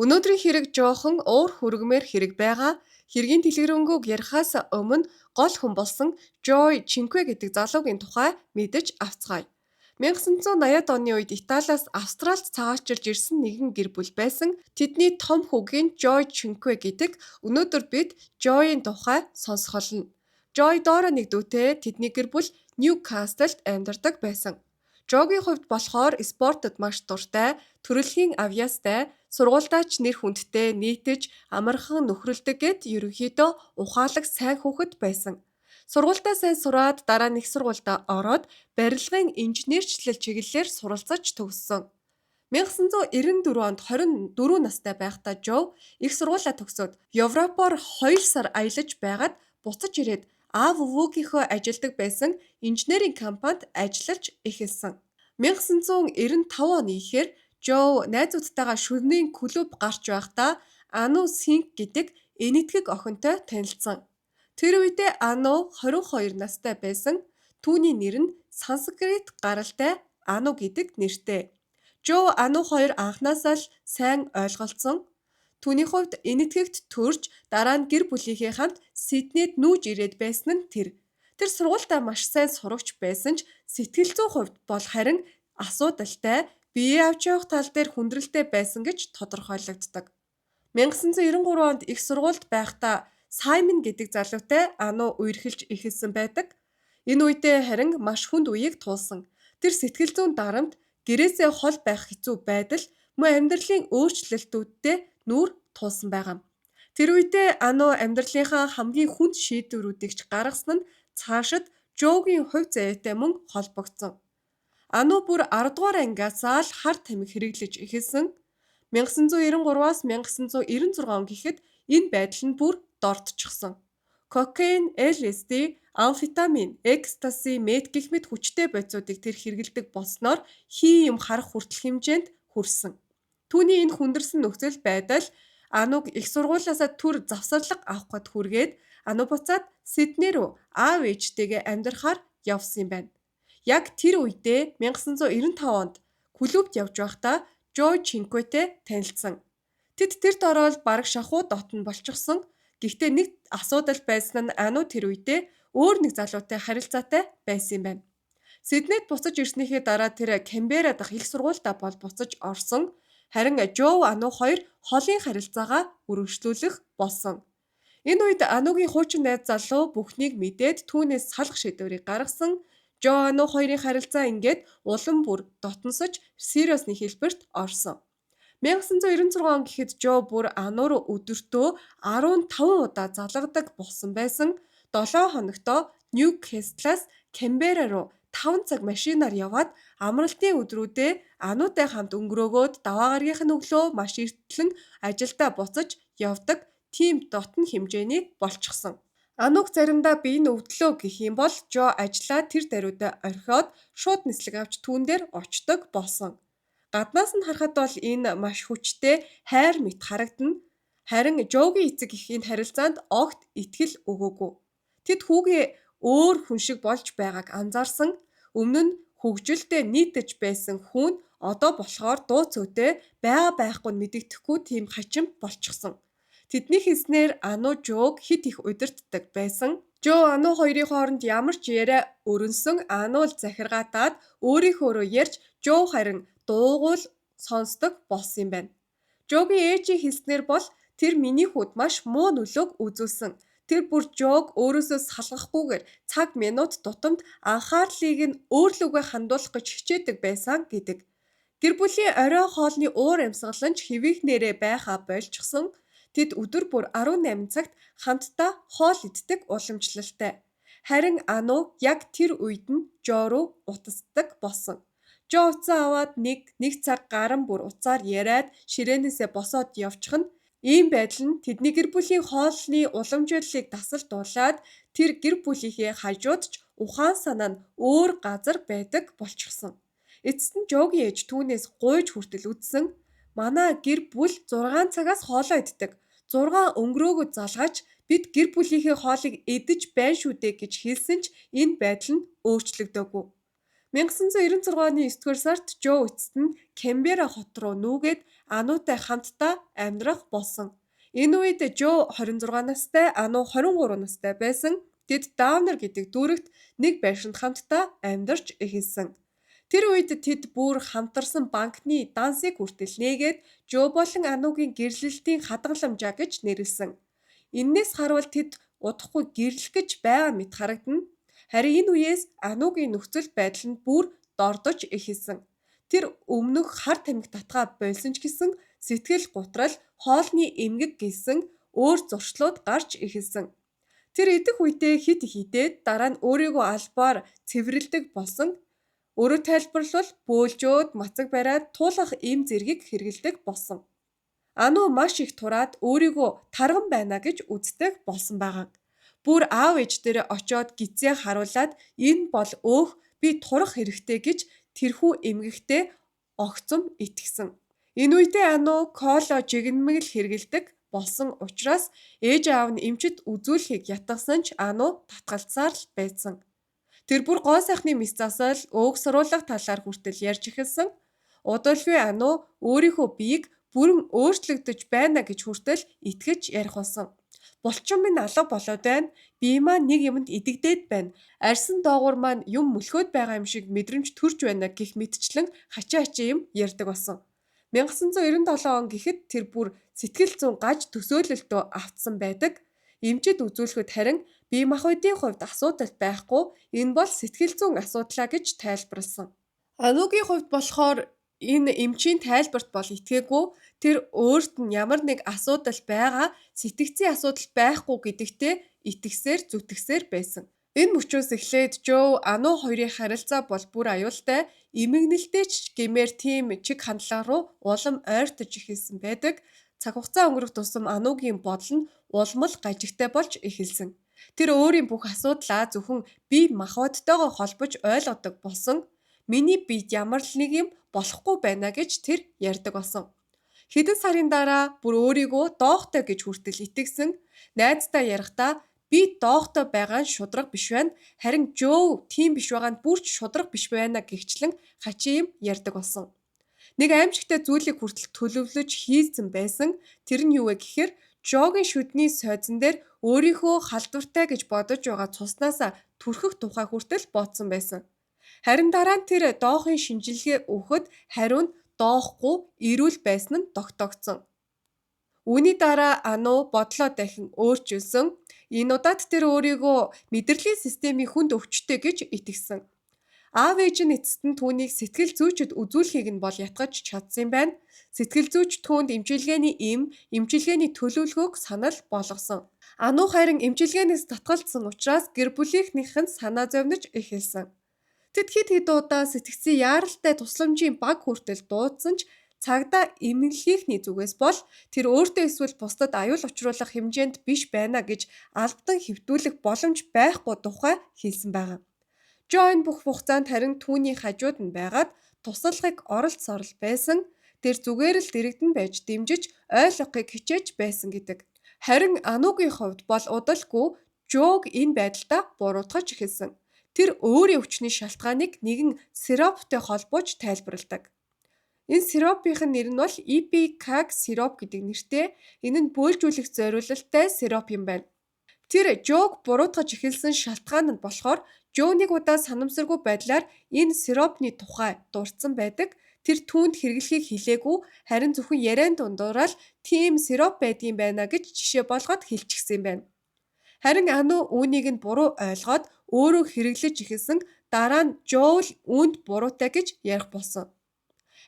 Өнөөдрийн хэрэг жоохон уур хүргэмээр хэрэг байгаа. Хэргийн дэлгэрэнгүй ярихаас өмнө гол хүн болсон Joy Cinque гэдэг залуугийн тухай мэдэж авцгаая. 1980-ад оны үед Италиас Австралид цагаатчилж ирсэн нэгэн гэр бүл байсан. Тэдний том хүүгийн Joy Cinque гэдэг. Өнөөдөр бид Joy-ийн тухай сонсох болно. Joy доороо нэг дүүтэй тэдний гэр бүл Ньюкаслд амьдардаг байсан. Joy-гийн хувьд болохоор спортод маш дуртай, төрөлхийн авьяастай, сургуультаач нэр хүндтэй, нийтэж амархан нөхрөлдөг гэд ерөнхийдөө ухаалаг сайн хүүхэд байсан. Сургуультаа сайн сураад дараа нэг сургуультаа ороод барилгын инженерчлэл чиглэлээр суралцаж төгссөн. 1994 онд 24 настай байхдаа Joe их сургуулаа төгсөөд Европоор 2 сар аялаж байгаад буцаж ирээд аав өвөөгийнхөө ажилдаг байсан инженерийн компанид ажиллаж эхэлсэн. 1995 оны ихээр Joe найзуудтайгаа шөнийн клуб гарч байхдаа Anu Singh гэдэг энэтхэг охинтой танилцсан. Тэр үедээ Anu 22 настай байсан. Түүний нэр нь санскрит гаралтай Anu гэдэг нэртэй. Joe Anu хоёр анхнаасаа л сайн ойлголцсон. Түүний хувьд энэтхэгт төрж дараа нь гэр бүлийнхээ хамт Сиднейд нүүж ирээд байсан нь тэр. Тэр сургуультаа маш сайн сурагч байсан ч сэтгэл зүйн хувьд бол харин асуудалтай, бие авч явах тал дээр хүндрэлтэй байсан гэж тодорхойлогддог. 1993 онд их сургуульд байхдаа Саймон гэдэг залуутай Anu үерхэлж эхэлсэн байдаг. Энэ үедээ харин маш хүнд үеийг туулсан. Тэр сэтгэл зүйн дарамт, гэрээсээ хол байх хэцүү байдал, мөн амьдралын өөрчлөлтүүдтэй нүүр тулсан байгаа. Тэр үедээ Anu амьдралынхаа хамгийн хүнд шийдвэрүүдийг ч гаргасан нь цаашид Joe-гийн хувь заяатай мөн холбогдсон. Anu бүр 10 дугаар ангиасаа л хар тамхи хэрэглэж эхэлсэн. 1993-аас 1996 он гэхэд энэ байдал нь бүр дордчихсон. Кокаин, LSD, амфетамин, экстаси, мет гэх мэт хүчтэй бодисуудыг тэр хэрэглэдэг болсноор хий юм харах хүртэл хэмжээнд хүрсэн. Түүний энэ хүндэрсэн нөхцөл байдал Ануг их сургуулиасаа түр завсарлага авахад хүргээд Anu буцаад Сидней рүү аав ээжтэйгээ амьдрахаар явсан юм байна. Яг тэр үедээ 1995 онд клубт явж байхдаа Joy Cinqueтэй танилцсан. Тэд тэрт ороод бараг шахуу дотн болчихсон. Гэхдээ нэг асуудал байсан нь Anu тэр үедээ өөр нэг залуутай харилцаатай байсан юм байна. Сиднейд буцаж ирснийхээ дараа тэр Canberra дахь их сургуультаа бол буцаж орсон. Харин Joe Anu хоёр холын харилцаагаа үргэлжлүүлэх болсон. Энэ үед Anuгийн хуучин найз залуу бүхнийг мэдээд түүнээс салах шийдвэрийг гаргасан. Joe Anu хоёрын харилцаа ингээд улам бүр дотносож сериусны хэлбэрт орсон. 1996 он гэхэд Joe бүр Anu руу өдөртөө 15 удаа залгадаг болсон байсан. 7 хоногтоо Ньюкаслаас Canberra руу 5 цаг машинаар яваад амралтын өдрүүдээ Anuтай хамт өнгөрөөгөөд даваа гарагийнх нь өглөө маш эртлэн ажилдаа буцаж явдаг тийм дотн хэмжээний болчихсон. Ануг заримдаа бие нь өвдлөө гэх юм бол Joe ажлаа тэр даруйдаа орхиод шууд нислэг авч түүн дээр очдог болсон. Гаднаас нь харахад бол энэ маш хүчтэй хайр мэт харагдана. Харин Joe-гийн эцэг их энэ харилцаанд огт итгэл өгөөгүй. Тэд хүүгээ өөр хүн шиг болж байгааг анзаарсан. Өмнө нь хөгжилдөө нийтэж байсан хүн одоо болохоор дуу цөөтэй байгаа байхгүй нь мэдэгдэхгүй тийм хачим болчихсон. Тэдний хэлснээр Anu Joe-г хит их удирддаг байсан. Joe Anu хоёрын хооронд ямар ч яриа өрнсөн Anu л захиргаатаад өөрийнхөөрөө ярьж Joe харин дуугуул сонсдог болсон юм байна. Joe-гийн ээжийн хэлснээр бол тэр миний хүүд маш муу нөлөөг үзүүлсэн. Тэр бүр Joe-г өөрөөсөө салгахгүйгээр цаг минут тутамд анхаарлыг нь өөрлөгөө хандуулах гэж хичээдэг байсан гэдэг. Гэр бүлийн орой хоолны уур амьсгаланч хэвийхнээрээ байхаа болчихсон. Тэд өдөр бүр 18 цагт хамтдаа хоол иддэг уламжлалтай. Харин Anu яг тэр үед нь Joe руу утасдаг болсон. Joe уцаа аваад нэг цаг гарan бүр уцаар яриад ширээнээсээ босоод явчих нь. Ийм байдал нь тэдний гэр бүлийн хоолны уламжлалыг тасалдуулаад тэр гэр бүлийнхээ хажууд ч ухаан санаа нь өөр газар байдаг болчихсон. Эцэст нь Joe-гийн ээж түүнээс гуйж хүртэл үдсэн. Манай гэр бүл 6 цагаас хоолоо иддэг. 6 өнгөрөөгөө залгаач бид гэр бүлийнхээ хоолыг идэж байна шүү дээ гэж хэлсэн ч энэ байдал нь өөрчлөгдөөгүй. 1996 оны 9-р сард Joe эцэст нь Canberra хот руу нүүгээд Анутай хамтдаа амьдрах болсон. Энэ үед Жо 26 настай, Ану 23 настай байсан. Тэд Даунер гэдэг дүүрэгт нэг байшинд хамтдаа амьдарч эхэлсэн. Тэр үед тэд бүр хамтарсан банкны дансыг хүртэл нээгээд Жо болон Анугийн гэрлэлтийн хадгаламжаа гэж нэрлсэн. Иннээс харуул тэд удахгүй гэрлэх гэж байгаа мэт харагдана. Харин энэ үеэс Анугийн нөхцөл байдал нь бүр дордож эхэлсэн. Тэр өмнөх хар тамхи татгаа болсон ч гэсэн сэтгэл гутрал, хоолны эмгэг гэлсэн өөр зуршлууд гарч эхэлсэн. Тэр идэх үедээ хит хитээд дараа нь өөрийгөө албаар цэвэрлдэг болсон. Өөрөөр тайлбарлавал бөөлжөөд мацаг бариад туулах эм зэргийг хэрэглэдэг болсон. Ану маш их тураад өөрийгөө тарган байна гэж үздэг болсон байгаа. Бүр аав ээж дээрээ очиод гизээ харуулад энэ бол өөх би турах хэрэгтэй гэж тэрхүү эмгэгтэй огцом итгэсэн. Энэ үедээ Ану кола жигнэмэг л хэрэглэдэг болсон учраас ээж аав нь эмчит үзүүлэхийг ятгасан ч Ану татгалцсаар л байсан. Тэр бүр гоо сайхны мэс засал өөг сурулах талаар хүртэл ярьж эхэлсэн. Удалгүй Ану өөрийнхөө биеийг бүрэн өөрчлөгдөж байна гэж хүртэл итгэж ярих болсон. Булчин минь алга болоод байна. Би маань нэг юмд идэгдээд байна. Арьсан доогуур маань юм мөлхөөд байгаа юм шиг мэдрэмж төрж байна гэх мэтчлэн хачаа юм ярьдаг болсон. 1997 он гэхэд тэр бүр сэтгэл зүйн гаж төсөөлөлтөө автсан байдаг. Эмчит үзүүлэхэд харин бие махбодын хувьд асуудал байхгүй, энэ бол сэтгэл зүйн асуудлаа гэж тайлбарласан. Анугийн хувьд болохоор энэ эмчийн тайлбарт бол итгээгүй. Тэр өөрт нь ямар нэг асуудал байгаа, сэтгцийн асуудал байхгүй гэдэгтээ итгэсээр зүтгэсээр байсан. Энэ мөчөөс эхлээд Жо Ану хоёрын харилцаа бол бүр аюултай, эмгэнэлтэй ч гэмээр тийм чиг хандлага руу улам ойртож эхэлсэн байдаг. Цаг хугацаа өнгөрөх тусам Анугийн бодол нь улмал гажигтай болж эхэлсэн. Тэр өөрийн бүх асуудлаа зөвхөн бие махбодтойгоо холбож ойлгодог болсон. Миний биед ямар л нэг юм болохгүй байна гэж тэр ярьдаг болсон. Хэдэн сарын дараа бүр өөрийгөө доохтой гэж хүртэл итгэсэн. Найзтай ярихдаа би доохтой байгаа нь шудраг биш байна. Харин Жо тийм биш байгаа нь бүрч шудраг биш байна гэгчлэн хачин юм ярьдаг болсон. Нэг аимшигтай зүйлийг хүртэл төлөвлөж хийсэн байсан. Тэр нь юу вэ гэхээр Жогийн шүдний сойзон дээр өөрийнхөө халдвартай гэж бодож байгаа цуснасаа түрхэх тухай хүртэл бодсон байсан. Харин дараа нь тэр доохын шинжилгээ өгөхөд хариу нь доохгүй эрүүл байсан нь тогтоогдсон. Үүний дараа Ану бодлоо дахин өөрчилсөн. Энэ удаад тэр өөрийгөө мэдрэлийн системийн хүнд өвчтэй гэж итгэсэн. Аав ээж нь эцэст нь түүнийг сэтгэл зүйчэд үзүүлэхийг нь бол ятгаж чадсан байна. Сэтгэл зүйч түүнд эмчилгээний төлөвлөгөөг санал болгосон. Ану харин эмчилгээнээс татгалзсан учраас гэр бүлийнхнийх нь санаа зовниж эхэлсэн. Тэд хэд удаа сэтгцийн яаралтай тусламжийн баг хүртэл дуудсан ч цагдаа эмнэлгийнхний зүгээс бол тэр өөртөө эсвэл бусдад аюул учруулах хэмжээнд биш байна гэж албадан хэвтүүлэх боломж байхгүй тухай хэлсэн байна. Жо энэ бүх хугацаанд харин түүний хажууд нь байгаад туслахыг оролцсоор л байсан. Тэр зүгээр л дэрэгдэн байж дэмжиж ойлгохыг хичээж байсан гэдэг. Харин Анугийн хувьд бол удалгүй Жог энэ байдлаа буруутгаж эхэлсэн. Тэр өөрийн өвчний шалтгааныг нэгэн сироптой холбооч тайлбарладаг. Энэ сиропийн нэр нь бол Ipecac сироп гэдэг нэртэй. Энэ нь бөөлжүүлэх зориулалтай сироп юм байна. Тэр Жог буруутгаж эхэлсэн шалтгаан нь болохоор Жо нэг удаа санамсаргүй байдлаар энэ сиропны тухай дурдсан байдаг. Тэр түүнд хэрэглэхийг хэлээгүй, харин зөвхөн яриан дундуур л тийм сироп байдгийн байна гэж жишээ болгоод хэлчихсэн юм байна. Харин Ану үүнийг нь буруу ойлгоод өөрөө хэрэглэж эхэлсэн. Дараа нь Жо л үүнд буруутай гэж ярих болсон.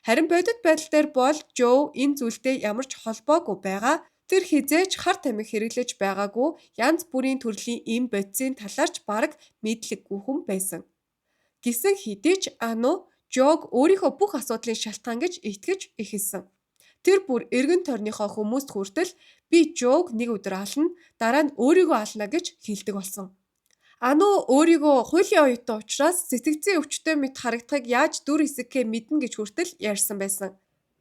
Харин бодит байдал дээр бол Жо энэ зүйлтэй ямар ч холбоогүй байгаа. Тэр хизээж хар тамхи хэрэглэж байгаагүй, янз бүрийн төрлийн эм бодисын талаарч бараг мэдлэггүй хүн байсан. Гэсэн хэдий ч Ану Жог өөрийнхөө бүх асуудлын шалтгаан гэж итгэж эхэлсэн. Тэр бүр эргэн тойрныхоо хүмүүст хүртэл би Жог нэг өдөр ална, дараа нь өөрийгөө ална гэж хэлдэг болсон. Ану өөрийгөө хуулийн оюутан учраас сэтгцийн өвчтөй мэт харагдахыг яаж дүр хэсэгхээ мэднэ гэж хүртэл ярьсан байсан.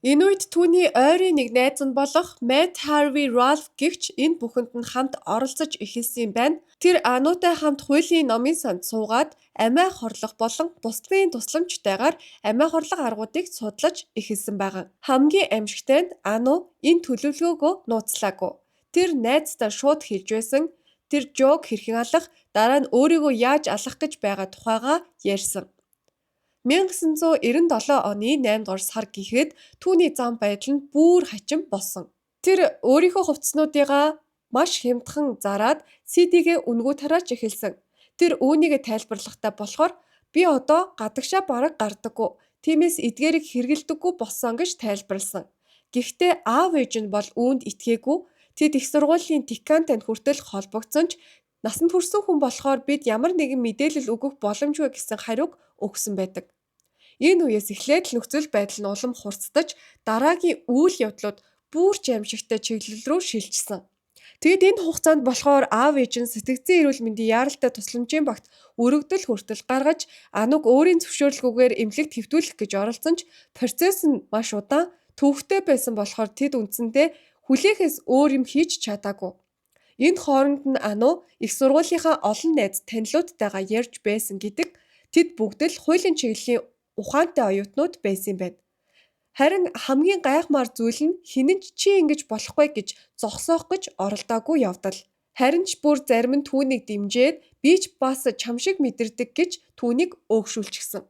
Энэ үед түүний ойрын нэг найз нь болох Matt Harvey Ralph гэгч энэ бүхэнд нь хамт оролцож эхэлсэн юм байна. Тэр Анутай хамт хуулийн номын санд суугаад амиа хорлох болон бусдын тусламжтайгаар амиа хорлох аргуудыг судлаж эхэлсэн байгаа. Хамгийн аимшигтай нь Ану энэ төлөвлөгөөгөө нууцлаагүй. Тэр найздаа шууд хэлж байсан. Тэр Жог хэрхэн алах, дараа нь өөрийгөө яаж алах гэж байгаа тухайгаа ярьсан. 1997 оны 8 дугаар сар гэхэд түүний зам байдал нь бүр хачим болсон. Тэр өөрийнхөө хувцснуудыгаа маш хямдхан зараад CD-гээ үнгүү тарааж эхэлсэн. Тэр үүнийг тайлбарлахдаа болохоор би одоо гадагшаа бараг гардаггүй. Тиймээс эдгээрийг хэрэгэлдэггүй болсон гэж тайлбарласан. Гэхдээ аав ээж нь бол үүнд итгээгүй. Тэд их сургуулийн декантанд хүртэл холбогдсон ч насанд хүрсэн хүн болохоор бид ямар нэгэн мэдээлэл өгөх боломжгүй гэсэн хариуг өгсөн байдаг. Энэ үеэс эхлээд л нөхцөл байдал нь улам хурцдаж дараагийн үйл явдлууд бүр ч аимшигтай чиглэл рүү шилжсэн. Тэгэд энэ хугацаанд болохоор аав ээж нь сэтгцэн эрүүл мэндийн яаралтай тусламжийн багт өргөдөл хүртэл гаргаж Ануг өөрийн зөвшөөрлгүйгээр эмнэлэгт хэвтүүлэх гэж оролцсон ч процесс нь маш удаан төвөгтэй байсан болохоор тэд үндсэндээ хүлээхээс өөр юм хийж чадаагүй. Энэ хооронд нь Ану их сургуулийнхаа олон найз танилуудтайгаа ярьж байсан гэдэг тэд бүгд л хуулийн чиглэлийн ухаантай оюутнууд байсан юм байна. Харин хамгийн гайхмаар зүйл нь хинэн ч чи ингэж болохгүй гэж зогсоох гэж оролдоогүй явдал. Харин ч бүр зарим нь түүнийг дэмжиж би ч бас чам шиг мэдэрдэг гэж түүнийг өөгшүүлчихсэн.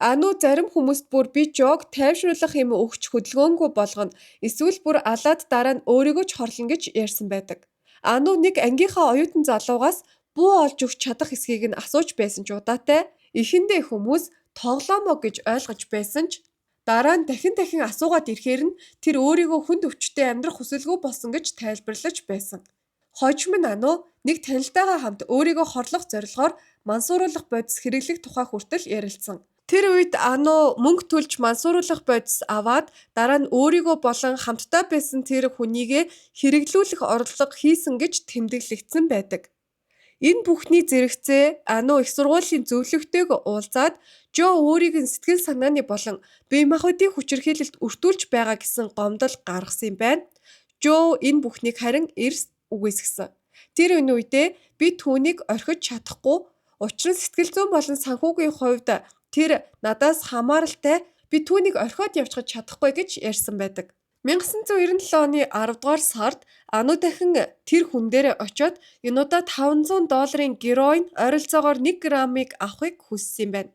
Ану зарим хүмүүст бүр би Жог тайвшруулах юм өгч хөдөлгөөнгүй болгоно эсвэл бүр алаад дараа нь өөрийгөө ч хорлно гэж ярьсан байдаг. Ану нэг ангийнхаа оюутан залуугаас буу олж өгч чадах эсхийг нь асууж байсан ч удаатай. Эхэндээ хүмүүс тоглоомоо гэж ойлгож байсан ч дараа нь дахин асуугаад ирэхээр нь тэр өөрийгөө хүнд өвчтөй амьдрах хүсэлгүй болсон гэж тайлбарлаж байсан. Хожим нь Ану нэг танилтайгаа хамт өөрийгөө хорлох зорилгоор мансууруулах бодис хэрэглэх тухай хүртэл ярилцсан. Тэр үед Ану мөнгө төлж мансууруулах бодис аваад дараа нь өөрийгөө болон хамтдаа байсан тэр хүнийгээ хэрэглүүлэх орлого хийсэн гэж тэмдэглэгдсэн байдаг. Энэ бүхний зэрэгцээ Ану их сургуулийн зөвлөгтэйг уулзаад Жо өөрийг нь сэтгэл санааны болон бие махбодын хүчирхийлэлд өртүүлж байгаа гэсэн гомдол гаргасан юм байна. Жо энэ бүхнийг харин эрс үгүйсгэсэн. Тэр энэ үедээ би түүнийг орхиж чадахгүй. Учир нь сэтгэл зүйн болон санхүүгийн хувьд тэр надаас хамааралтай, би түүнийг орхиод явчихж чадахгүй гэж ярьсан байдаг. 1997 оны 10 дугаар сард Ану дахин тэр хүн дээр очиод энэ удаа $500 героин ойролцоогоор 1 граммыг авахыг хүссэн юм байна.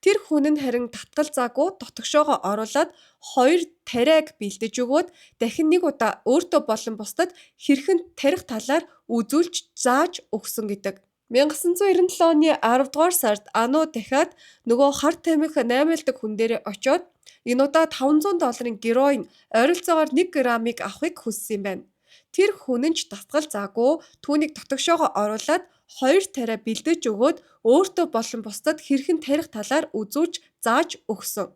Тэр хүн нь харин татгалзаагүй дотогшоогоо оруулаад 2 тариаг бэлдэж өгөөд дахин нэг удаа өөртөө болон бусдад хэрхэн тарих талаар үзүүлж зааж өгсөн гэдэг. 1997 оны 10 дугаар сард Ану дахиад нөгөө хар тамхи наймаалдаг хүн дээр очиод энэ удаа $500 героин ойролцоогоор 1 граммыг авахыг хүссэн юм байна. Тэр хүн нь ч татгалзаагүй түүнийг дотогшоогоо оруулаад 2 тариа бэлдэж өгөөд өөртөө болон бусдад хэрхэн тарих талаар үзүүлж зааж өгсөн.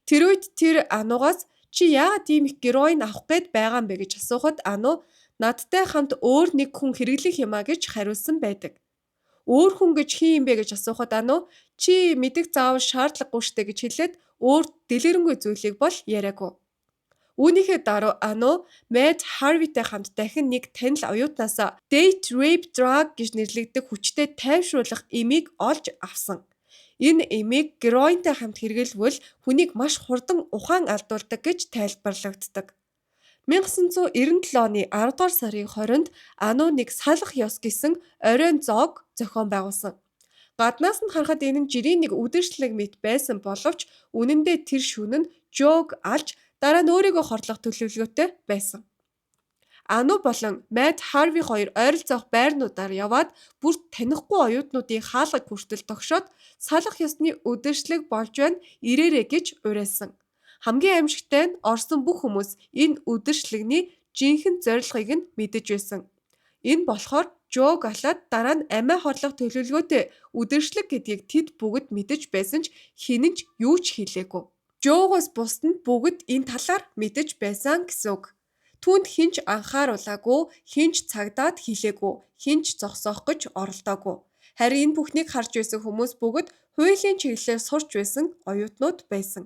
Тэр үед тэр Анугаас чи яагаад ийм их героин авах гээд байгаа юм бэ гэж асуухад Ану надтай хамт өөр нэг хүн хэрэглэх юмаа гэж хариулсан байдаг. Өөр хүн гэж хин юм бэ гэж асуухад Ану чи мэдэх заавал шаардлагагүй штэ гэж хэлээд өөр дэлгэрэнгүй зүйлийг бол яриагүй. Үүнийхээ дараа Ану Matt Harvey-тэй хамт дахин нэг танил оюутнаасаа date rape drug гэж нэрлэгдэх хүчтэй тайвшруулах эмийг олж авсан. Энэ эмийг героинтэй хамт хэрэглэвэл хүнийг маш хурдан ухаан алдуулдаг гэж тайлбарлагддаг. 1997 оны 10 дугаар сарын 20-нд Ану нэг салах ёс гэсэн оройн зоог зохион байгуулсан. Гаднаас нь харахад энэ нь жирийн нэг үдирчлэг мэт байсан боловч үнэн дээр тэр шөнө нь Жог алж дараа нь өөрийгөө хорлох төлөвлөгөөтэй байсан. Ану болон Matt Harvey хоёр ойролцоох байрнуудаар яваад бүр танихгүй оюутнуудын хаалгыг хүртэл тогшоод салах ёсны үдирчлэг болж байна ирээрэй гэж уриалсан. Хамгийн аимшигтай нь орсон бүх хүмүүс энэ үдирчлэгний жинхэнэ зорилгыг нь мэдэж байсан. Энэ болохоор Жог алаад дараа нь амиа хорлох төлөвлөгөөтэй үдирчлэг гэдгийг тэд бүгд мэдэж байсан ч хинэн ч юу ч хэлээгүй. Жогоос бусд нь бүгд энэ талаар мэдэж байсан гэсэн үг. Түүнд хинч анхааруулаагүй, хинч цагдаад хэлээгүй, хинч зогсоох гэж оролдоогүй. Харин энэ бүхнийг харж байсан хүмүүс бүгд хуулийн чиглэлээр сурч байсан оюутнууд байсан.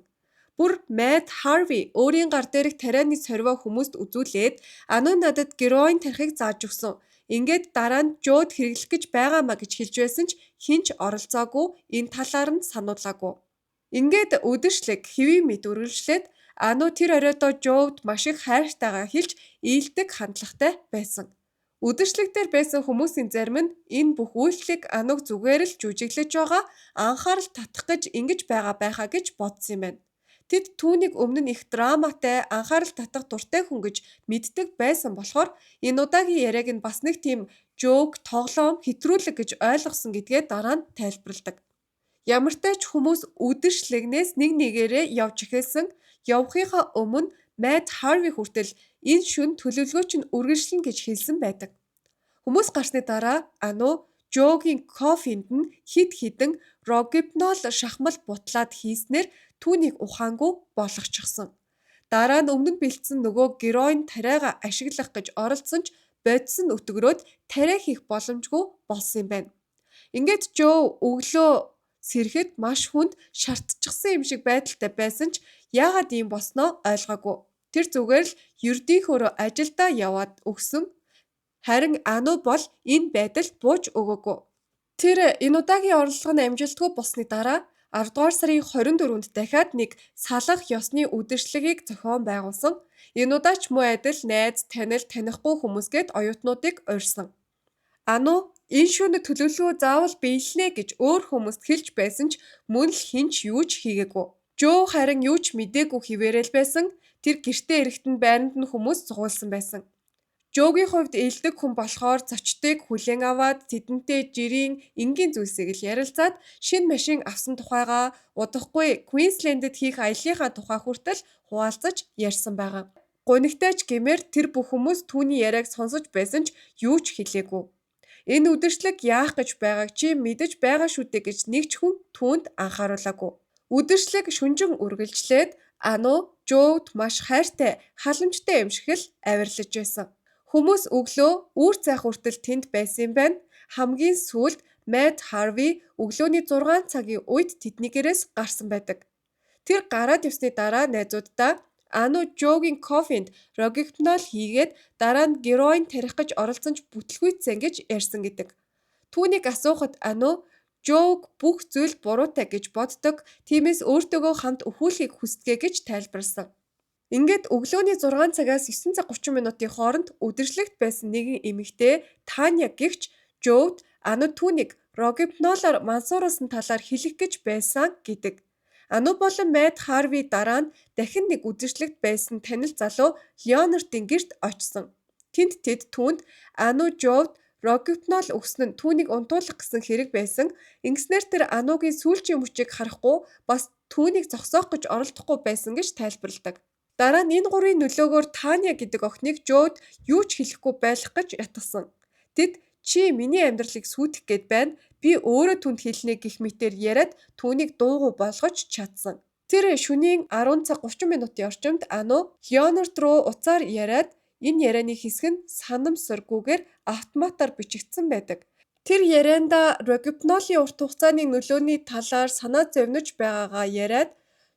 Бүр Matt Harvey өөрийн гар дээрх тарианы цорвоо хүмүүст үзүүлээд Ану надад героин тарихыг зааж өгсөн. Ингээд дараа нь Жод хэрэглэх гэж байгаамаа гэж хэлж байсан ч хинч оролцоогүй, энэ талаар нь сануулаагүй. Ингээд үдэшлэг хэвийн мэд үргэлжлээд Ану тэр оройдоо Жод маш их хайртайгаа хэлж ийдэг хандлагатай байсан. Үдэшлэг дээр байсан хүмүүсийн зарим нь энэ бүх үйлчлэг Ануг зүгээр л жүжиглэж байгаа, анхаарал татах гэж ингэж байгаа байхаа гэж бодсон юм байна. Тэд түүнийг өмнө нь их драматай, анхаарал татах дуртай хүн гэж мэддэг байсан болохоор энэ удаагийн яриаг нь бас нэг тийм жоок, тоглоом, хэтрүүлэг гэж ойлгосон гэдгээ дараа нь тайлбарладаг. Ямар ч тач хүмүүс үдэшлэгнээс нэг нэгээрээ явж эхэлсэн. Явахынхаа өмнө Matt Harvey хүртэл энэ шүн төлөвлөгөөч нь үргэлжлэнэ гэж хэлсэн байдаг. Хүмүүс гарсны дараа Ану Жогийн кофенд нь хид хідэн рогипнол шахмал бутлаад хийснээр түүнийг ухаангүй болгочихсон. Дараа нь өмнө нь бэлдсэн нөгөө героин тариага ашиглах гэж оролцсон ч бодсон өтгөрөөд тариа хийх боломжгүй болсон юм байна. Ингээд Жо өглөө сэрэхэд маш хүнд шартчихсан юм шиг байдалтай байсан ч яагаад ийм болсноо ойлгоогүй. Тэр зүгээр л ердийнхөөрөө ажилдаа яваад өгсөн. Харин Ану бол энэ байдалд бууж өгөөгүй. Тэр энэ удаагийн орлого нь амжилтгүй болсны дараа 10 дугаар сарын 24-нд дахиад нэг салах ёсны үдэшлэгийг зохион байгуулсан. Энэ удаа ч муу адил найз, танил, танихгүй хүмүүсгээд оюутнуудыг урьсан. Ану энэ шөнө төлөвлөгөө заавал биелнэ гэж өөр хүмүүст хэлж байсан ч мөн л хинч юу ч хийгээгүй. Жо харин юу ч мдээгүй хിവэрэл байсан. Тэр гэртээ эрэхтэн байранд нь хүмүүс зугуулсан байсан. Жогийн хувьд элдэг хүн болохоор зочдыг хүлээн аваад тэдэнтэй жирийн энгийн зүйлсийг л ярилцаад шинэ машин авсан тухайгаа удахгүй Квинслендд хийх аяллахаа тухай хүртэл хуваалцаж ярьсан байгаа. Гунигтай ч гэмээр тэр бүх хүмүүс түүний яриаг сонсож байсан ч юу ч хэлээгүй. Энэ үдшилтэг яах гэж байгааг чи мэдэж байгаа шүү дээ гэж нэг ч хүн түүнд анхааруулаагүй. Үдшилтэг шүнжин үргэлжлээд Ану Жод маш хайртай, халамжтай юм шиг л авирлаж байсан. Хүмүүс өглөө үүр цайх хүртэл тэнд байсан юм байна. Хамгийн сүүлд Matt Harvey өглөөний 6 цагийн үед тэднийгээрээс гарсан байдаг. Тэр гараад явсны дараа найзуудаа Ану Жогийн кофенд рогипнол хийгээд дараа нь героин тарих гэж оролцсон ч бүтлгүйцсэн гэж ярьсан гэдэг. Түүнийг асуухад Ану Жог бүх зүйл буруутай гэж боддог, тиймээс өөртөөгөө хамт өхүүлэхийг хүсдэг гэж тайлбарласан. Ингээд өглөөний 6 цагаас 9 цаг 30 минутын хооронд үдэшлэгт байсан нэгэн эмэгтэй Таня гэгч Жод Ану түүнийг рогипнолоор мансууруулсан талаар хэлэх гэж байсан гэдэг. Ану болон Matt Harvey дараа нь дахин нэг үдэшлэгт байсан танил залуу Леонардын гэрт очсон. Тэнд тэд түүнд Ану Жод рогипнол өгсөн нь түүнийг унтуулах гэсэн хэрэг байсан. Ингэснээр тэр Анугийн сүүлчийн мөчийг харахгүй бас түүнийг зогсоох гэж оролдохгүй байсан гэж тайлбарладаг. Дараа нь энэ гурийн нөлөөгөөр Таня гэдэг охиныг Жод юу ч хэлэхгүй байлгах гэж ятгсан. Тэд чи миний амьдралыг сүйтгэх гээд байна. Би өөрөө түнд хэлнэ гэх мэтээр яриад түүнийг дуугүй болгож чадсан. Тэр шөнийн 10 цаг 30 минутын орчимд Ану Леонард руу уцаар яриад энэ ярианы хэсэг нь санамсаргүйгээр автоматар бичигдсэн байдаг. Тэр ярианда рогипнолийн урт хугацааны нөлөөний талаар санаа зовниж байгаагаа яриад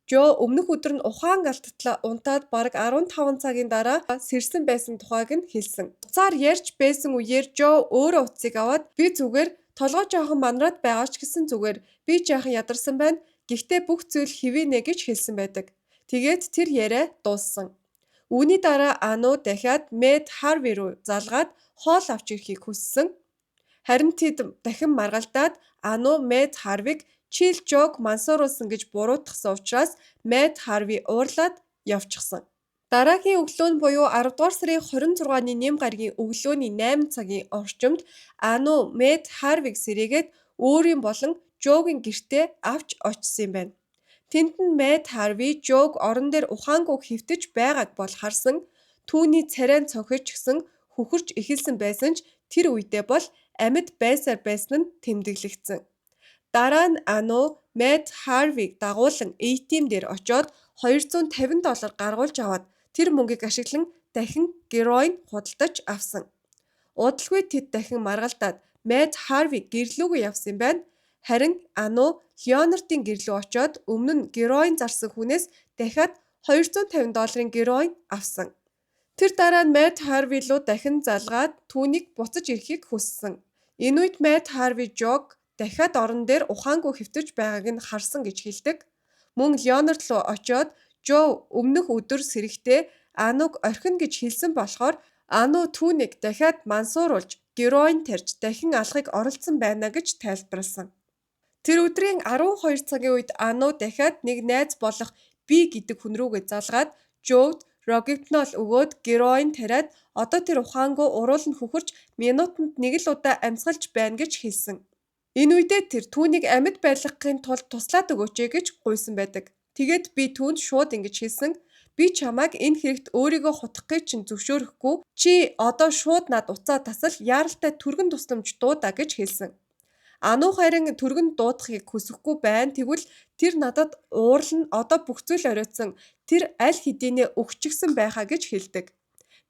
Жо өмнөх өдөр нь ухаан алдтлаа унтаад бараг 15 цагийн дараа сэрсэн байсан тухайг нь хэлсэн. Уцаар ярьж байсан үеэр Жо өөрөө утсыг аваад би зүгээр толгой жоохон манраад байгаа ч гэсэн зүгээр би жаахан ядарсан байна. Гэхдээ бүх зүйл хэвийнэ гэж хэлсэн байдаг. Тэгээд тэр яриа дууссан. Үүний дараа Ану дахиад Matt Harvey руу залгаад хоол авч ирэхийг хүссэн. Харин тэд дахин маргалдаад Ану Matt Harvey-г Чил Жог мансууруулсан гэж буруутгасан учраас Matt Harvey уурлаад явчихсан. Дараагийн өглөө нь буюу 10 дугаар сарын 26-ны нэм гарагийн өглөөний 8 цагийн орчимд Ану Matt Harvey-г сэрээгээд өөрийн болон Жогийн гэртээ авч очсон юм байна. Тэнд нь Matt Harvey Жог орон дээр ухаангүй хэвтэж байгааг бол харсан. Түүний царай нь цонхиж гисэн хөхөрч эхэлсэн байсан ч тэр үедээ бол амьд байсаар байсан нь тэмдэглэгдсэн. Дараа нь Ану Matt Harvey-г дагуулan ATM дээр очоод $250 гаргуулж аваад тэр мөнгийг ашиглан дахин героин худалдаж авсан. Удалгүй тэд дахин маргалдаад Matt Harvey гэрлүүгөө явсан юм байна. Харин Ану Леонардын гэрлүү очоод өмнө нь героин зарсан хүнээс дахиад $250 героин авсан. Тэр дараа нь Мэт Харви руу дахин залгаад түүнийг буцаж ирэхийг хүссэн. Энэ үед Мэт Харви Жог дахиад орон дээр ухаангүй хэвтэж байгааг нь харсан гэж хэлдэг. Мөн Леонард руу очоод Жо өмнөх өдөр сэрэхдээ Ануг орхино гэж хэлсэн болохоор Ану түүнийг дахиад мансууруулж героин тарьж дахин алахыг оролдсон байна гэж тайлбарласан. Тэр өдрийн 12 цагийн үед Ану дахиад нэг найз болох Би гэдэг хүн рүүгээ залгаад Жовд рогипнол өгөөд героин тариад одоо тэр ухаангүй уруулан хөхөрч минутанд нэг л удаа амьсгалж байна гэж хэлсэн. Энэ үедээ тэр түүнийг амьд байлгахын тулд туслаад өгөөч гэж гуйсан байдаг. Тэгээд би түүнд шууд ингэж хэлсэн. Би чамайг энэ хэрэгт өөрийгөө хутгахыг чинь зөвшөөрөхгүй. Чи одоо шууд над уцаа тасал яаралтай түргэн тусламж дуудаа гэж хэлсэн. Ану харин түргэн дуудахыг хүсэхгүй байна. Тэгвэл тэр надад уурлан одоо бүх зүйл оройтсан. Тэр аль хэдийнэ өгчихсэн байхаа гэж хэлдэг.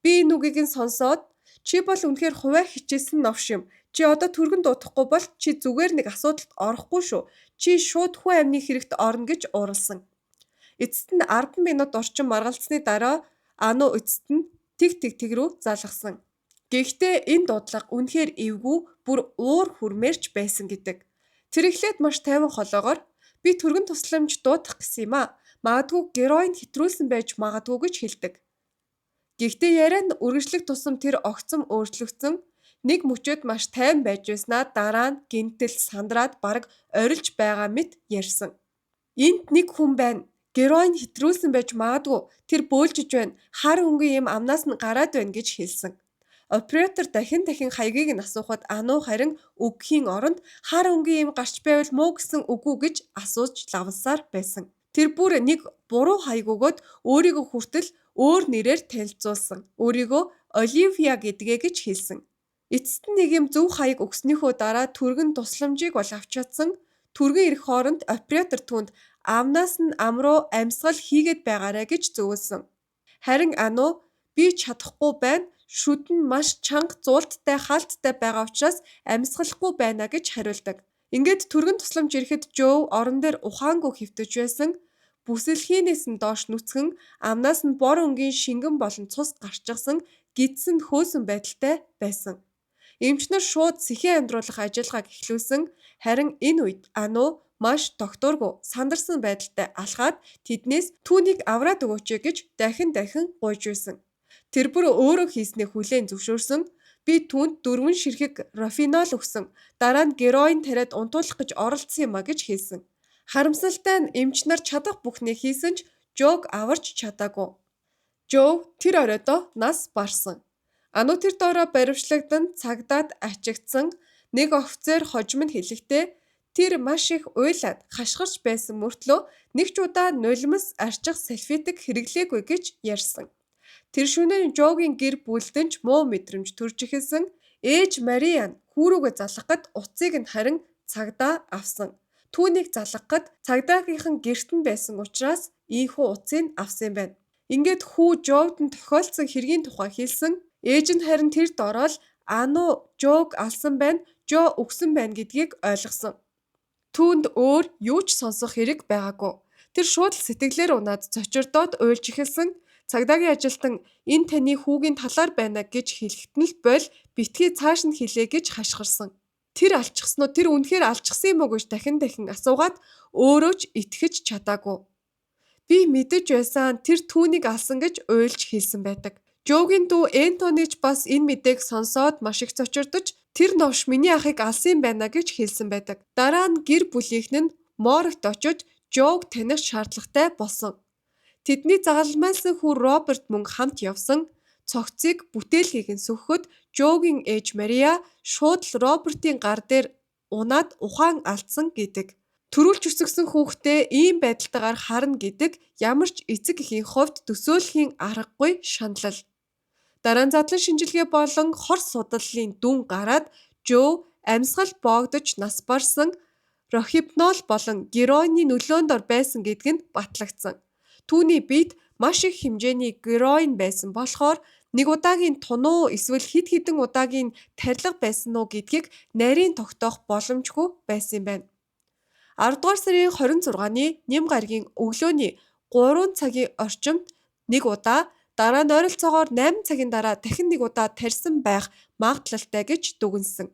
Би энэ үгийг нь сонсоод чи бол үнэхээр хуваа хичээсэн новш юм. Чи одоо түргэн дуудахгүй бол чи зүгээр нэг асуудалд орохгүй шүү. Чи шууд хүн амны хэрэгт орно гэж ууралсан. Эцэст нь 10 минут орчим маргалцсны дараа Ану эцэст нь тэг рүү залгасан. Гэхдээ энэ дуудлага үнэхээр эвгүй бүр уур хүрмээрч байсан гэдэг. Тэр эхлээд маш тайван холоогоор би түргэн тусламж дуудах гэсэн юм аа. Магадгүй героин хэтрүүлсэн байж магадгүй гэж хэлдэг. Гэхдээ ярианд үргэлжлэх тусам тэр огцом өөрчлөгдсөн. Нэг мөчөд маш тайван байж байснаа дараа нь гинтэл сандраад бараг орилж байгаа мэт ярьсан. Энд нэг хүн байна. Героин хэтрүүлсэн байж магадгүй. Тэр бөөлжиж байна. Хар хөнгөн юм амнаас нь гараад байна гэж хэлсэн. Оператор дахин хаягийг нь асуухад Ану харин үгхийн оронд хар хөнгөн юм гарч байвал муу гэсэн үгүй гэж асууж лавласаар байсан. Тэр бүр нэг буруу хаяг өгөөд өөрийгөө хүртэл өөр нэрээр танилцуулсан. Өөрийгөө Оливия гэдгээ гэж хэлсэн. Эцэст нь нэг юм зөв хаяг өгснөөхөө дараа түргэн тусламжийг бол авч чадсан. Түргэн ирэх хооронд оператор түүнд амнаас нь ам руу амьсгал хийгээд байгаарай гэж зөвлөсөн. Харин Ану би чадахгүй байна. Шүдэн маш чанга зуулттай хаалттай байгаа учраас амьсгалахгүй байна гэж хариулдаг. Ингээд түргэн тусламж ирэхэд Жов орон дээр ухаангүй хэвтэж байсан. Бүсэлхийнээс нь доош нүцгэн амнаас нь бор өнгийн шингэн болон цус гарчгсан гидсэн хөөсөн байдалтай байсан. Эмчнэр шууд сэхээ амьдруулах ажиллагааг эхлүүлсэн. Харин энэ үед Ану маш докторгүй сандарсан байдалтай алхаад тэднээс түүнийг авраад өгөөч гэж дахин гуйж байсан. Тэр бүр өөрөө хийснээ хүлээн зөвшөөрсөн. Би түүнд 4 ширхэг рафинол өгсөн. Дараа нь героин тариад унтуулах гэж оролдсон юм а гэж хэлсэн. Харамсалтай нь эмч нар чадах бүхнээ хийсэн ч Жог аварч чадаагүй. Жов тэр оройдоо нас барсан. Ану тэр доороо баривчлагдан цагдаад ачигдсан. Нэг офицер хожим нь хэлэхдээ тэр маш их уйлаад хашгирч байсан мөртлөө нэг ч удаа нулимс арчих салфетик хэрэглээгүй гэж ярьсан. Тэр шөнийн Жогийн гэр бүлдэнч муу мэдрэмж төрж эхэлсэн. Ээж Мария нь хүүрүүгээ залгахад уцыг нь харин цагдаа авсан. Түүнийг залгахад цагдаагийнхан гэрт нь байсан учраас ийхүү уцыг авсан байна. Ингээд хүү Жовд нь тохиолдсон хэргийн тухай хэлсэн. Ээж нь харин тэр дороод Ану Жог алсан байна, Жо өгсөн байна гэдгийг ойлгосон. Түүнд өөр юу ч сонсох хэрэг байгаагүй. Тэр шууд л сэтгэлээр унаад цочирдоод уйлж эхэлсэн. Цагдаагийн ажилтан энэ таны хүүгийн талаар байна гэж хэлэхэд нь л бол битгий цааш нь хэлээ гэж хашгирсан. Тэр алчсан уу? Тэр үнэхээр алчсан юм уу гэж дахин асуугаад өөрөө ч итгэж чадаагүй. Би мэдэж байсан тэр түүнийг алсан гэж уйлж хэлсэн байдаг. Жогийн дүү Энтони ч бас энэ мэдээг сонсоод маш их цочирдож тэр новш миний ахыг алсан юм байна гэж хэлсэн байдаг. Дараа нь гэр бүлийнх нь Моргт очиж Жог таних шаардлагатай болсон. Тэдний загалмайлсан хүү Роберт мөн хамт явсан. Цогцыг бүтээлгийг нь сөхөхөд Жогийн ээж Мария шууд л Робертийн гар дээр унаад ухаан алдсан гэдэг. Төрүүлж өсгсөн хүүхдээ ийм байдалтайгаар харна гэдэг ямар ч эцэг эхийн хувьд төсөөлхийн аргагүй шаналл. Дараа нь задлан шинжилгээ болон хор судлалын дүн гараад Жо амьсгал боогдож нас барсан, рохипнол болон героины нөлөөнд ор байсан гэдг нь батлагдсан. Түүний биед маш их хэмжээний героин байсан болохоор нэг удаагийн тунуу эсвэл хэд хэдэн удаагийн тарилга байсан уу гэдгийг нарийн тогтоох боломжгүй байсан юм байна. 10 дугаар сарын 26-ны Ням гаригийн өглөөний 3 цагийн орчимд нэг удаа, дараа нь ойролцоогоор 8 цагийн дараа дахин нэг удаа тарьсан байх магадлалтай гэж дүгнсэн.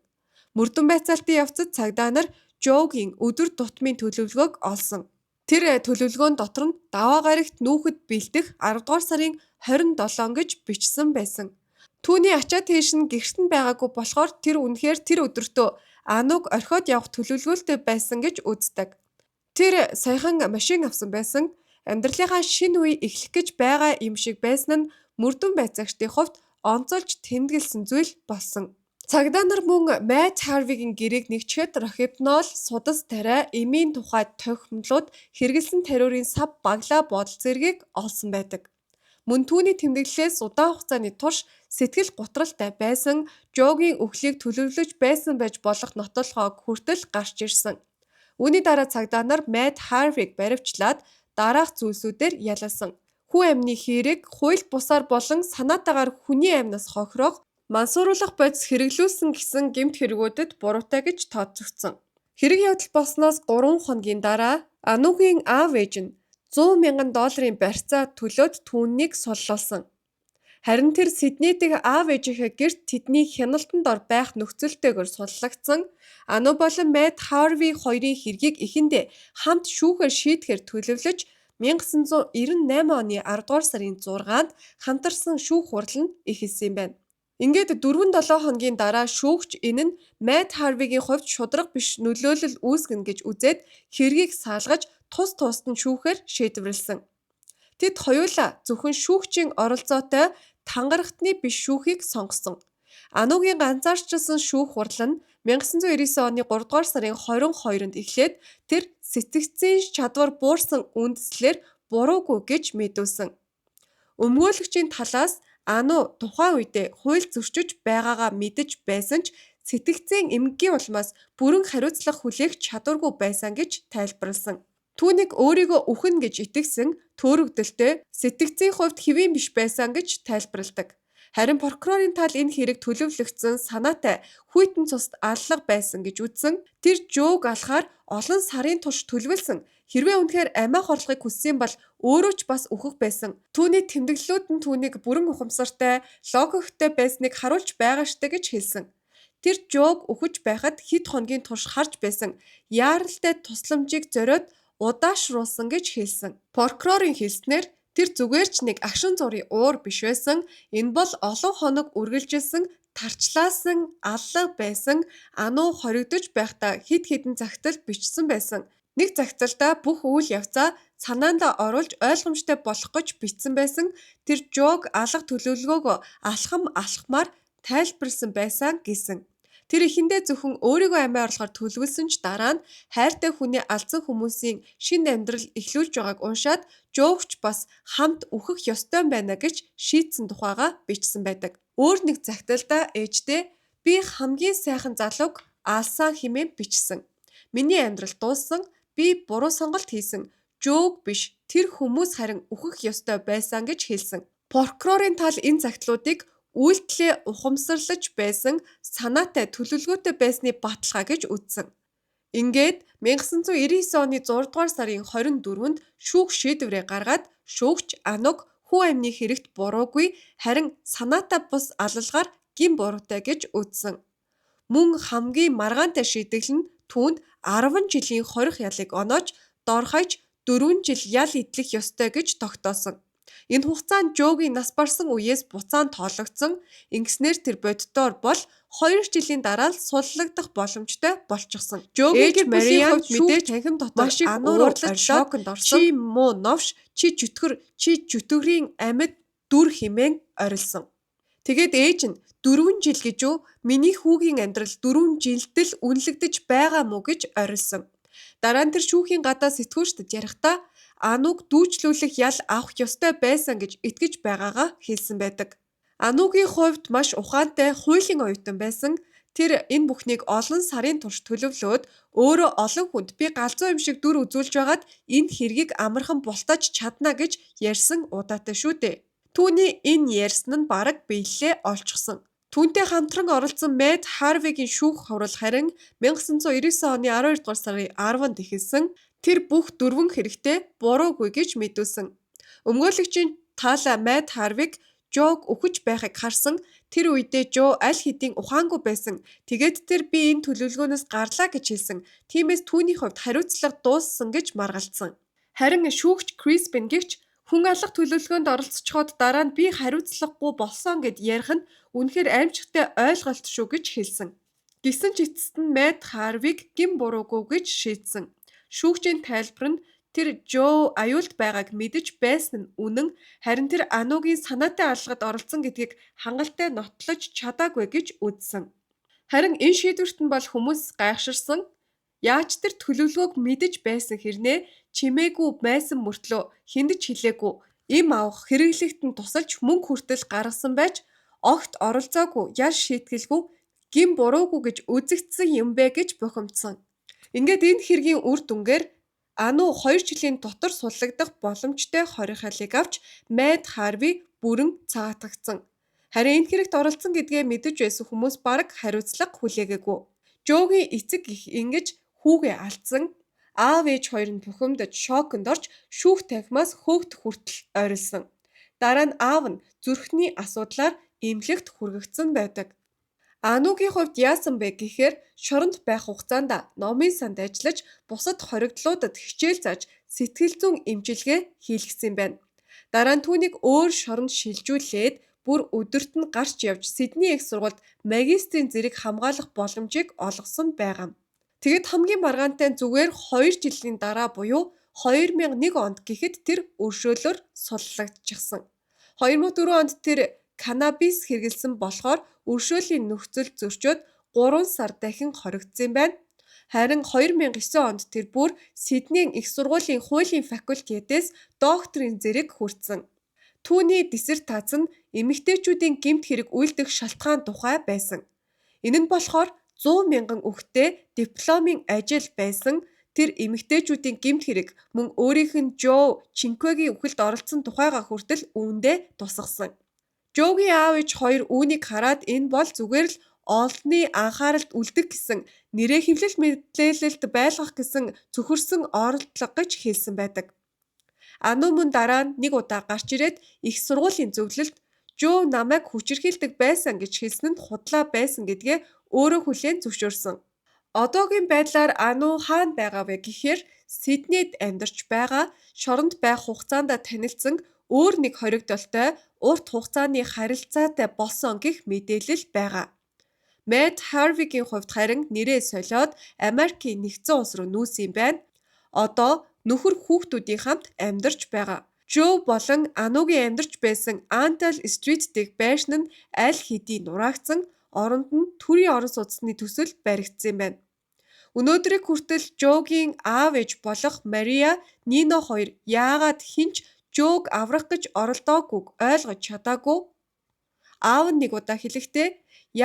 Мөрдөн байцаалтын явцад цагдаа нар Жоугийн өдөр тутмын төлөвлөгөөг олсон. Тэр төлөвлөгөөнд дотор нь даваа гарагт нүүхэд бэлдэх 10 дугаар сарын 27 гэж бичсэн байсан. Түүний ачаа тийш нь гэрт нь байгаагүй болохоор тэр үнэхээр тэр өдөртөө Ануг орхиод явах төлөвлөгөөлтэй байсан гэж үздэг. Тэр саяхан машин авсан байсан. Амьдралынхаа шинэ үе эхлэх гэж байгаа юм шиг байсан нь мөрдөн байцаагчдын хувьд онцолж тэмдэглэсэн зүйл болсон. Цагдаа нар мөн Мэт Харвигийн гэрээг нэгчгээд рохипнол, судас тариа, эмийн тухай тохиомлууд, хэрэгэлсэн тариурын сав баглаа бодол зэргийг олсон байдаг. Мөн түүний тэмдэглэлээс удаан хугацааны турш сэтгэл гутралтай байсан Жоугийн өхлийг төлөвлөж байсан байж болох нотолгоог хүртэл гарч ирсэн. Үүний дараа цагдаа нар Мэт Харвиг баривчлаад дараах зүйлсүүдээр ялалсан. Хүн амны хэрэг, хууль бусаар болон санаатаагаар хүний амнаас хохирох, мансууруулах бодис хэрэглүүлсэн гэсэн гэмт хэрэгүүдэд буруутай гэж тооцогдсон. Хэрэг явдал болсноос 3 хоногийн дараа Анугийн аав ээж нь $100,000 барьцаа төлөөд түүнийг суллуулсан. Харин тэр Сидней дэх аав ээжийнхээ гэрт тэдний хяналтанд ор байх нөхцөлтэйгээр суллагдсан. Ану болон Мэт Харви хоёрын хэргийг эхэндээ хамт шүүхээр шийдэхээр төлөвлөж 1998 оны 10 дугаар сарын 6-нд хамтарсан шүүх хурал нь эхэлсэн юм байна. Ингээд 4-7 хоногийн дараа шүүгч энэ нь Мэт Харвигийн хувьд шударга биш нөлөөлөл үүсгэнэ гэж үзээд хэргийг саалгаж тус тусад нь шүүхээр шийдвэрлсэн. Тэд хоёулаа зөвхөн шүүгчийн оролцоотой тангарагтны биш шүүхийг сонгосон. Анугийн ганцаарчилсан шүүх хурал нь 1999 оны 3 дугаар сарын 22-нд эхлээд тэр сэтгцийн чадвар буурсан үндэслэлээр буруугүй гэж мэдүүлсэн. Өмгөөлөгчийн талаас Ану тухайн үедээ хууль зөрчиж байгаагаа мэдэж байсан ч сэтгцийн эмгэгийн улмаас бүрэн хариуцлага хүлээх чадваргүй байсан гэж тайлбарласан. Түүнийг өөрийгөө үхэн гэж итгэсэн төөрөгдөлтэй сэтгцийн хувьд хэвийн биш байсан гэж тайлбарладаг. Харин прокурорын тал энэ хэрэг төлөвлөгдсөн санаатай хүйтэн цусд аллага байсан гэж үзсэн. Тэр Жоуг алахаар олон сарын турш төлөвлөсөн. Хэрвээ үнэхээр амиа хорлохыг хүссэн бол өөрөө ч бас үхэх байсан. Түүний тэмдэглэлүүд нь түүнийг бүрэн ухамсартай, логиктэй байсныг харуулж байгаа штэ гэж хэлсэн. Тэр Жоуг үхэж байхад хэд хоногийн турш харж байсан яаралтай тусламжийг зориод удаашруулсан гэж хэлсэн. Прокурорын хэлснээр тэр зүгээр ч нэг агшин зургийн уур биш байсан. Энэ бол олон хоног үргэлжилсэн тарчлаасан аллага байсан. Ану хоригдож байхдаа хэд хэдэн загтал бичсэн байсан. Нэг загталдаа бүх үйл явцаа санаанд оруулж ойлгомжтой болох гэж бичсэн байсан. Тэр Жоуг алга төлөвлөгөөгөө алхамаар тайлбарлсан байсан гэсэн. Тэр эхэндээ зөвхөн өөрийгөө амиа орлохоор төлөвлөсөн ч дараа нь хайртай хүний алдсан хүмүүсийн шинэ амьдрал эхлүүлж байгааг уншаад Жоугч бас хамт үхэх ёстой байна гэж шийдсэн тухайга бичсэн байдаг. Өөр нэг загталдаа ээждээ би хамгийн сайхан залууг алсан хэмээн бичсэн. Миний амьдрал дууссан, би буруу сонголт хийсэн. Жоуг биш, тэр хүмүүс харин үхэх ёстой байсан гэж хэлсэн. Прокурорын тал энэ загтлуудыг үйлдэлээ ухамсарлаж байсан санаатай төлөвлөгөөтэй байсны баталгаа гэж үзсэн. Ингээд 1999 оны 6 дугаар сарын 24-нд шүүх шийдвэрээ гаргаад шүүгч Ануг хүн амны хэрэгт буруугүй харин санаатай бус алалгаар гин буруутай гэж үзсэн. Мөн хамгийн маргаантай шийтгэл нь түүнд 10 жилийн хорих ялыг оноож дорхойж 4 жил ял идлэх ёстой гэж тогтоосон. Энэ хугацаанд Жоугийн нас барсан үеэс буцаан тоологдсон. Ингэснээр тэр боддоор бол 2 жилийн дараа л суллагдах боломжтой болчихсон. Жоугийн Мариан мэдээж танхим дотор ануурлаж шоконд орсон. Чи муу новш, чи чөтгөр, чи чөтгөрийн амьд дүр хэмээн орилсон. Тэгээд ээж нь 4 жил гэж үү? Миний хүүгийн амьдрал 4 жилдэл үнэлэгдэж байгаа мó гэж орилсон. Дараа нь тэр шүүхийн гадаа сэтгүүлчдэд ярихдаа Ануг дүүчлүүлэх ял авах ёстой байсан гэж итгэж байгаагаа хэлсэн байдаг. Анугийн хувьд маш ухаантай, хуулийн оюутан байсан. Тэр энэ бүхнийг олон сарын турш төлөвлөөд өөрөө олон хүнд би галзуу юм шиг дүр үзүүлж байгаад энэ хэргийг амархан бултаж чадна гэж ярьсан удаатай шүү дээ. Түүний энэ ярьсан нь бараг биелэлээ олчихсон. Түүнтэй хамтран оролцсон Мэт Харвигийн шүүх хурал харин 1999 оны 12 дугаар сарын 10-нд эхэлсэн. Тэр бүх 4 хэрэгтээ буруугүй гэж мэдүүлсэн. Өмгөөлөгчийн таалаа Мэт Харвиг Жог үхэж байхыг харсан. Тэр үедээ Жо аль хэдийн ухаангүй байсан. Тэгээд тэр би энэ төлөвлөгөөнөөс гарлаа гэж хэлсэн. Тиймээс түүний хувьд хариуцлага дууссан гэж маргалдсан. Харин шүүгч Криспин гэгч хүн алах төлөвлөгөөнд оролцоход дараа нь би хариуцлагагүй болсон гэд ярих нь үнэхээр аимшигтай ойлголт шүү гэж хэлсэн. Гэсэн ч эцэст нь Мэт Харвиг гин буруугүй гэж шийдсэн. Шүүгчийн тайлбар нь тэр Жо аюулд байгааг мэдэж байсан нь үнэн, харин тэр Анугийн санаатай алгад оролцсон гэдгийг хангалттай нотлож чадаагүй гэж үзсэн. Харин энэ шийдвэрт нь бол хүмүүс гайхширсан. Яаж тэр төлөвлөгөөг мэдэж байсан хэрнээ чимээгүй байсан мөртлөө хэнд ч хэлээгүй им авах хэрэглэгт нь тусалж мөнгө хүртэл гаргасан байж огт оролцоогүй ял шийтгэлгүй гин буруугүй гэж үзэгдсэн юм бэ гэж бухимдсан. Ингээд энэ хэргийн үр дүнгээр Ану 2 жилийн дотор суллагдах боломжтой хоригдлыг авч Мэт Харви бүрэн цаатагдсан. Харин энэ хэрэгт оролцсон гэдгээ мэдэж байсан хүмүүс бараг хариуцлага хүлээгээгүй. Жогийн эцэг их ингэж хүүгээ алдсан. Аав ээж хоёр нь бухимдаж шоконд орж шүүх танхимаас хөөгдөх хүртэл ойрлсон. Дараа нь аав нь зүрхний асуудлаар эмнэлэгт хүргэгдсэн байдаг. Анугийн хувьд яасан бэ гэхээр шоронд байх хугацаанд номын санд ажиллаж бусад хоригдлуудад хичээл зааж сэтгэл зүйн эмчилгээ хийлгэсэн байна. Дараа нь түүнийг өөр шоронд шилжүүлээд бүр өдөрт нь гарч явж Сидней их сургуульд магистрийн зэрэг хамгаалах боломжийг олгосон байгаа. Тэгэд хамгийн маргаантай зүгээр 2 жилийн дараа буюу 2001 онд гэхэд тэр өршөөлөөр суллагдчихсан. 2004 онд тэр канабис хэрэглэсэн болохоор өршөөлийн нөхцөл зөрчөөд 3 сар дахин хоригдсан байна. Харин 2009 онд тэр бүр Сиднейн их сургуулийн хуулийн факультетээс докторийн зэрэг хүртсэн. Түүний диссертац нь эмэгтэйчүүдийн гэмт хэрэг үйлдэх шалтгаан тухай байсан. Энэ нь болохоор 100 мянган хүүхдэд дипломын ажил байсан. Тэр эмэгтэйчүүдийн гэмт хэрэг мөн өөрийнх нь Жо Чинквегийн үхэлд оролцсон тухайга хүртэл үүндээ тусгасан. Жогийн аав ээж хоёр үүнийг хараад энэ бол зүгээр л олонний анхааралд үлдэх гэсэн нэрээ хэвлэл мэдээлэлд байлгах гэсэн цөхөрсөн оролдлого гэж хэлсэн байдаг. Ану мөн дараа нь нэг удаа гарч ирээд их сургуулийн зөвлөлд Жо намайг хүчирхийлдэг байсан гэж хэлсэн нь худлаа байсан гэдгээ өөрөө хүлээн зөвшөөрсөн. Одоогийн байдлаар Ану хаана байгаа вэ гэхээр Сиднейд амьдарч байгаа, шоронд байх хугацаанд танилцсан өөр нэг хоригдолтой урт хугацааны харилцаатай болсон гэх мэдээлэл байгаа. Мэт Харвигийн хувьд харин нэрээ солиод Америкийн нэгдсэн улс руу нүүсэн байна. Одоо нөхөр хүүхдүүдийн хамт амьдарч байгаа. Жо болон Анугийн амьдарч байсан Антал Стрит дэх байшин нь аль хэдийн нураагдсан, оронд нь төрийн орон сууцны төсөл баригдсан байна. Өнөөдрийг хүртэл Жогийн аав ээж болох Мария, Нино хоёр яагаад хинч Жог аврах гэж оролдоогүйг ойлгож чадаагүй. Аав нь нэг удаа хэлэхдээ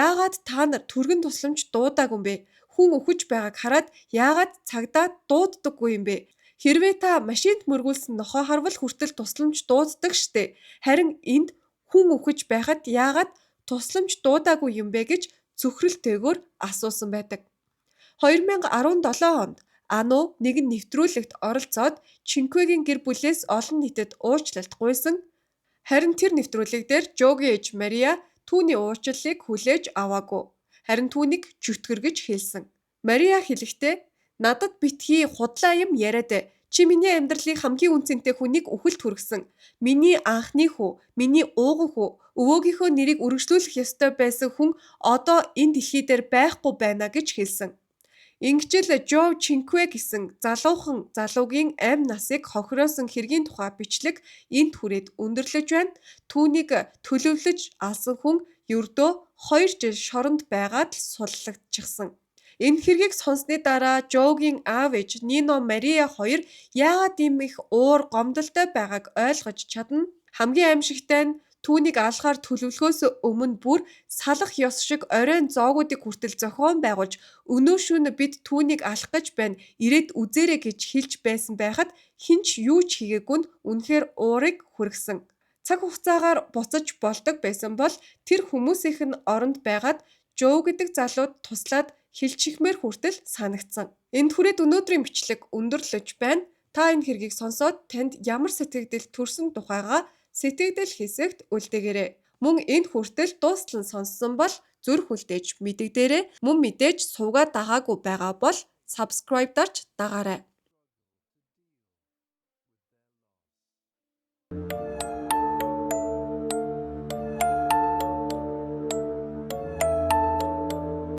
яагаад та нар түргэн тусламж дуудаагүй юм бэ? Хүн өхөж байгааг хараад яагаад цагдаа дууддаггүй юм бэ? Хэрвээ та машинд мөргүүлсэн нохоо харвал хүртэл тусламж дууддаг штэ. Харин энд хүн өхөж байхад яагаад тусламж дуудаагүй юм бэ гэж цөхрөлтэйгээр асуусан байдаг. 2017 онд Ану нэгэн нэвтрүүлэгт оролцоод Чинквегийн гэр бүлээс олон нийтэд уучлалт гуйсан. Харин тэр нэвтрүүлэг дээр Жогийн ээж Мария түүний уучлалыг хүлээж аваагүй. Харин түүнийг чөтгөр гэж хэлсэн. Мария хэлэхдээ надад битгий худлаа юм яриад чи миний амьдралын хамгийн үнцэнтэй хүнийг үхэлд хүргэсэн. Миний анхны хүү, миний ууган хүү, өвөөгийнхөө нэрийг үргэлжлүүлэх ёстой байсан хүн одоо энэ дэлхий дээр байхгүй байна гэж хэлсэн. Ингэжэл Жо Чинкве гэсэн залуухан залуугийн амь насыг хохироосон хэргийн тухай бичлэг энд хүрээд өндөрлөж байна. Түүнийг төлөвлөж алсан хүн ердөө 2 жил шоронд байгаад л суллагдчихсан. Энэ хэргийг сонссны дараа Жогийн аав ээж Нино Мария хоёр яагаад ийм их уур гомдолтой байгааг ойлгож чадна. Хамгийн аимшигтай нь түүнийг алахаар төлөвлөхөөс өмнө бүр салах ёс шиг оройн зоогуудыг хүртэл зохион байгуулж өнөө шөнө бид түүнийг алах гэж байна. Ирээд үзээрэй гэж хэлж байсан байхад хинч юу ч хийгээгүй нь үнэхээр уурыг хүргэсэн. цаг хугацаагаар буцаж болдог байсан бол тэр хүмүүсийнх нь оронд байгаад Joe гэдэг залууд туслаад хилчихмээр хүртэл санагдсан. Энд хүрээд өнөөдрийн бичлэг өндөрлөж байна. Та энэ хэргийг сонсоод танд ямар сэтгэгдэл төрсөн тухайга сэтгэгдэл хэсэгт үлдээгээрэй. Мөн энэ хүртэл дуустал нь сонссон бол зүрх үлдээж мэдэгдээрэй. Мөн мэдээж суугаад дагаагүй байгаа бол subscribe дарж дагаарай.